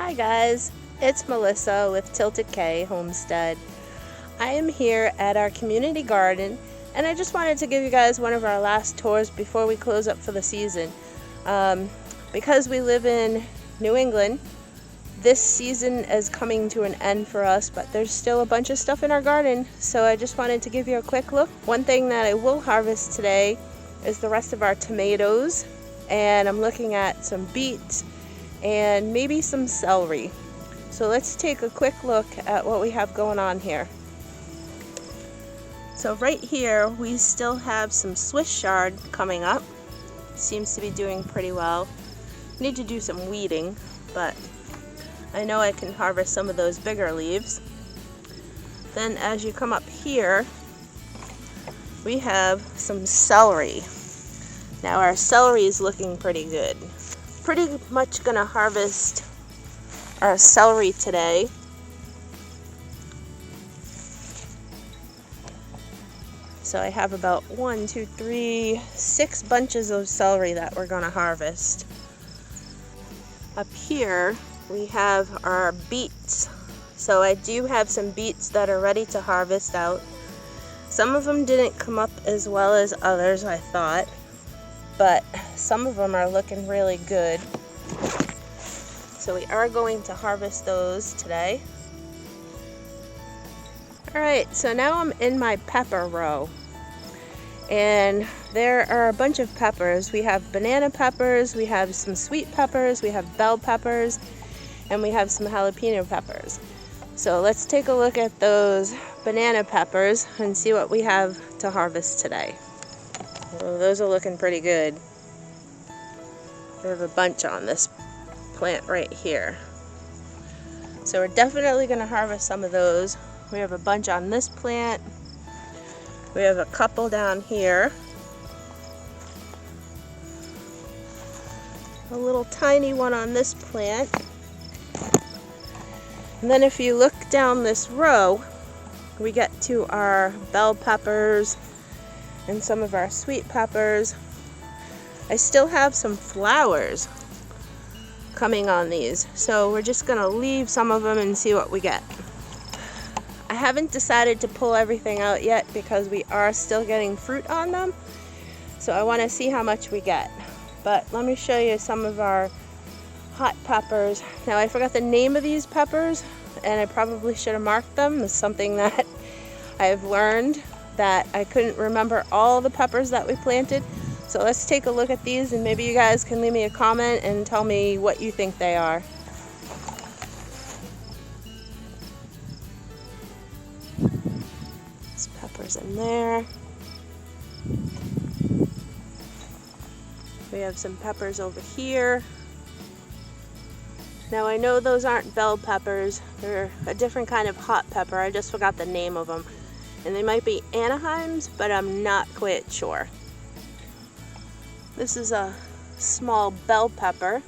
Hi guys, it's Melissa with Tilted K Homestead. I am here at our community garden and I just wanted to give you guys one of our last tours before we close up for the season. Because we live in New England, this season is coming to an end for us, but there's still a bunch of stuff in our garden, so I just wanted to give you a quick look. One thing that I will harvest today is the rest of our tomatoes, and I'm looking at some beets and maybe some celery. So let's take a quick look at what we have going on here. So right here we still have some Swiss chard coming up. Seems to be doing pretty well. Need to do some weeding, but I know I can harvest some of those bigger leaves. Then as you come up here, we have some celery. Now our celery is looking pretty good. Pretty much gonna harvest our celery today. So I have about 6 bunches of celery that we're gonna harvest. Up here we have our beets. So I do have some beets that are ready to harvest out. Some of them didn't come up as well as others, I thought, but some of them are looking really good. So we are going to harvest those today. Alright, so now I'm in my pepper row. And there are a bunch of peppers. We have banana peppers, we have some sweet peppers, we have bell peppers, and we have some jalapeno peppers. So let's take a look at those banana peppers and see what we have to harvest today. Well, those are looking pretty good. We have a bunch on this plant right here. So we're definitely going to harvest some of those. We have a bunch on this plant. We have a couple down here. A little tiny one on this plant. And then if you look down this row, we get to our bell peppers and some of our sweet peppers. I still have some flowers coming on these, so we're just gonna leave some of them and see what we get. I haven't decided to pull everything out yet because we are still getting fruit on them, so I want to see how much we get. But let me show you some of our hot peppers. Now I forgot the name of these peppers and I probably should have marked them. It's something that I've learned, that I couldn't remember all the peppers that we planted. So let's take a look at these and maybe you guys can leave me a comment and tell me what you think they are. There's peppers in there. We have some peppers over here. Now I know those aren't bell peppers. They're a different kind of hot pepper. I just forgot the name of them. And they might be Anaheims, but I'm not quite sure. This is a small bell pepper.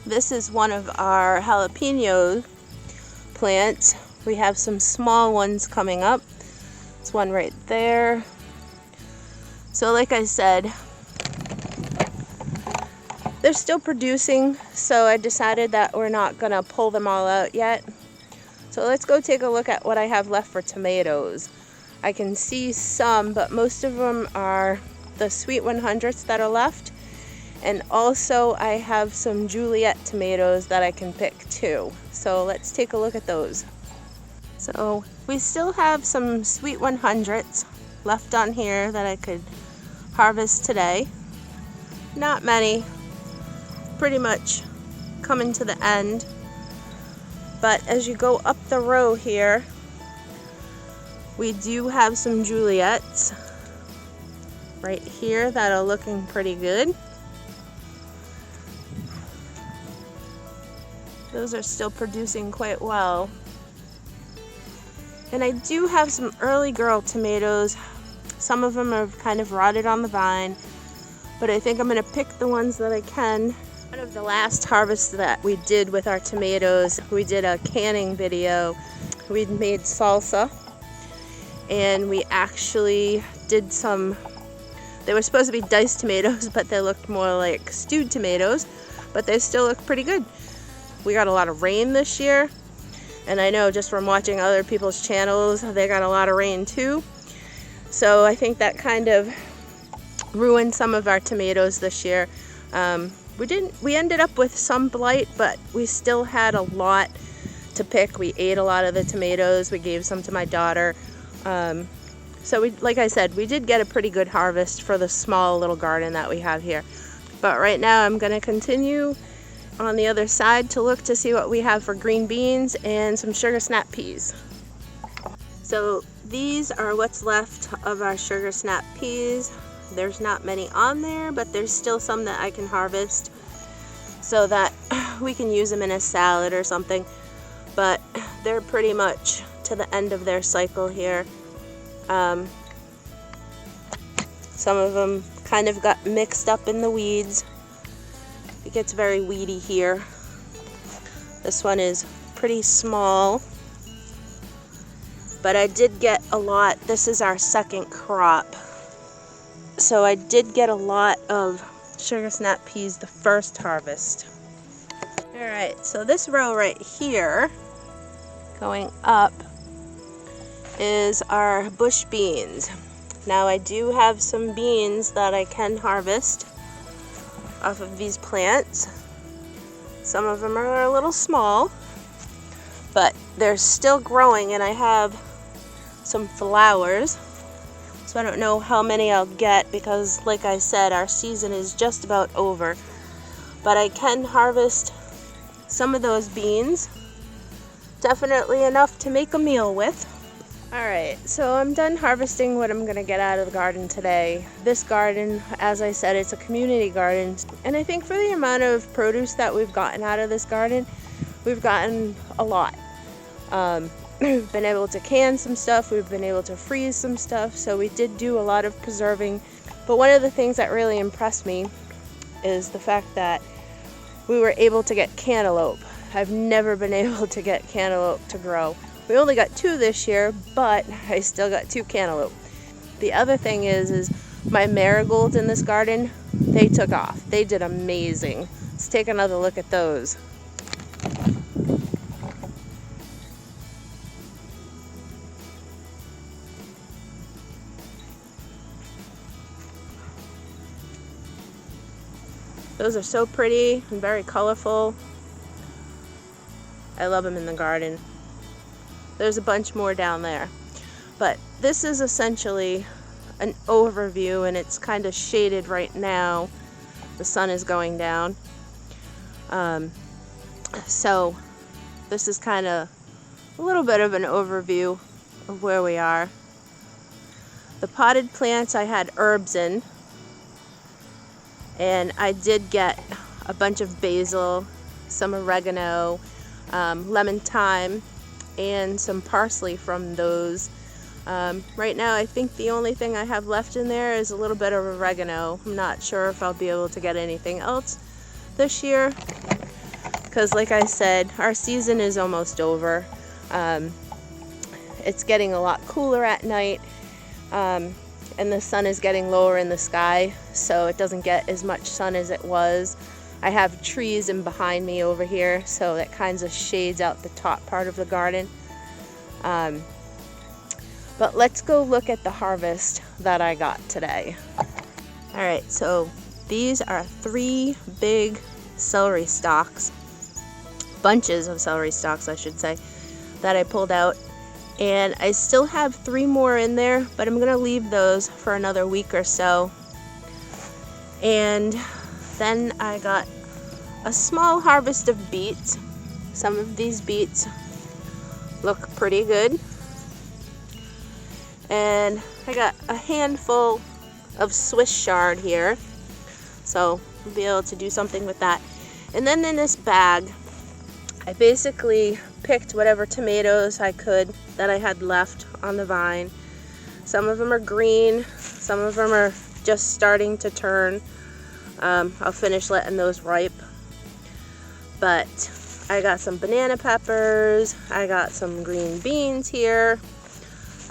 This is one of our jalapeno plants. We have some small ones coming up. There's one right there. So like I said, they're still producing, so I decided that we're not gonna pull them all out yet. So let's go take a look at what I have left for tomatoes. I can see some, but most of them are the sweet 100s that are left. And also I have some Juliet tomatoes that I can pick too. So let's take a look at those. So we still have some sweet 100s left on here that I could harvest today. Not many. Pretty much coming to the end. But as you go up the row here, we do have some Juliets right here that are looking pretty good. Those are still producing quite well. And I do have some early girl tomatoes. Some of them are kind of rotted on the vine, but I think I'm going to pick the ones that I can. One of the last harvests that we did with our tomatoes, we did a canning video. We made salsa, and we actually did some, they were supposed to be diced tomatoes, but they looked more like stewed tomatoes. but they still look pretty good. We got a lot of rain this year, and I know just from watching other people's channels, they got a lot of rain too. So I think that kind of ruined some of our tomatoes this year. We ended up with some blight, but we still had a lot to pick. We ate a lot of the tomatoes. We gave some to my daughter. So like I said, we did get a pretty good harvest for the small little garden that we have here. But right now I'm gonna continue on the other side to look to see what we have for green beans and some sugar snap peas. So these are what's left of our sugar snap peas. There's not many on there, but there's still some that I can harvest so that we can use them in a salad or something. But they're pretty much to the end of their cycle here. Some of them kind of got mixed up in the weeds. It gets very weedy here. This one is pretty small, but I did get a lot. This is our second crop. So I did get a lot of sugar snap peas the first harvest. Alright, so this row right here, going up, is our bush beans. Now I do have some beans that I can harvest off of these plants. Some of them are a little small, but they're still growing, and I have some flowers. So I don't know how many I'll get because, like I said, our season is just about over. But I can harvest some of those beans. Definitely enough to make a meal with. Alright, so I'm done harvesting what I'm going to get out of the garden today. This garden, as I said, it's a community garden. And I think for the amount of produce that we've gotten out of this garden, we've gotten a lot. We've been able to can some stuff, we've been able to freeze some stuff, so we did do a lot of preserving. But one of the things that really impressed me is the fact that we were able to get cantaloupe. I've never been able to get cantaloupe to grow. We only got 2 this year, but I still got 2 cantaloupe. The other thing is my marigolds in this garden, they took off. They did amazing. Let's take another look at those. Those are so pretty and very colorful. I love them in the garden. There's a bunch more down there. But this is essentially an overview, and it's kind of shaded right now. The sun is going down. So this is kind of a little bit of an overview of where we are. The potted plants I had herbs in. And I did get a bunch of basil, some oregano, lemon thyme, and some parsley from those. Right now I think the only thing I have left in there is a little bit of oregano. I'm not sure if I'll be able to get anything else this year because, like I said, our season is almost over. It's getting a lot cooler at night, and the sun is getting lower in the sky, so it doesn't get as much sun as it was. I have trees in behind me over here, so that kind of shades out the top part of the garden. But let's go look at the harvest that I got today. Alright, so these are 3 big celery stalks, bunches of celery stalks I should say, that I pulled out. And I still have 3 more in there, but I'm going to leave those for another week or so. And then I got a small harvest of beets. Some of these beets look pretty good. And I got a handful of Swiss chard here, so I'll be able to do something with that. And then in this bag, I basically picked whatever tomatoes I could that I had left on the vine. Some of them are green, some of them are just starting to turn. I'll finish letting those ripe. But I got some banana peppers, I got some green beans here.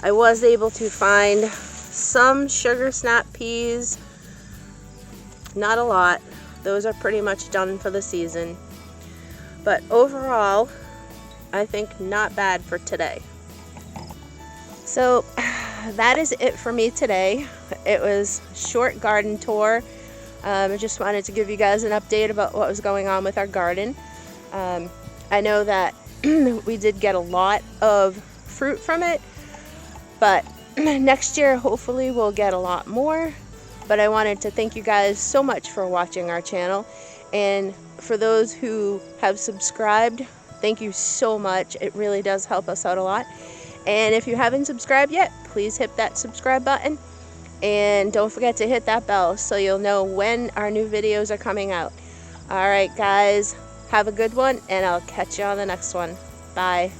I was able to find some sugar snap peas, not a lot, Those are pretty much done for the season. But overall, I think not bad for today. So that is it for me today. It was a short garden tour. I just wanted to give you guys an update about what was going on with our garden. I know that we did get a lot of fruit from it, but next year hopefully we'll get a lot more. But I wanted to thank you guys so much for watching our channel, and for those who have subscribed, thank you so much. It really does help us out a lot. And if you haven't subscribed yet, please hit that subscribe button, and don't forget to hit that bell so you'll know when our new videos are coming out. Alright guys, have a good one, and I'll catch you on the next one. Bye.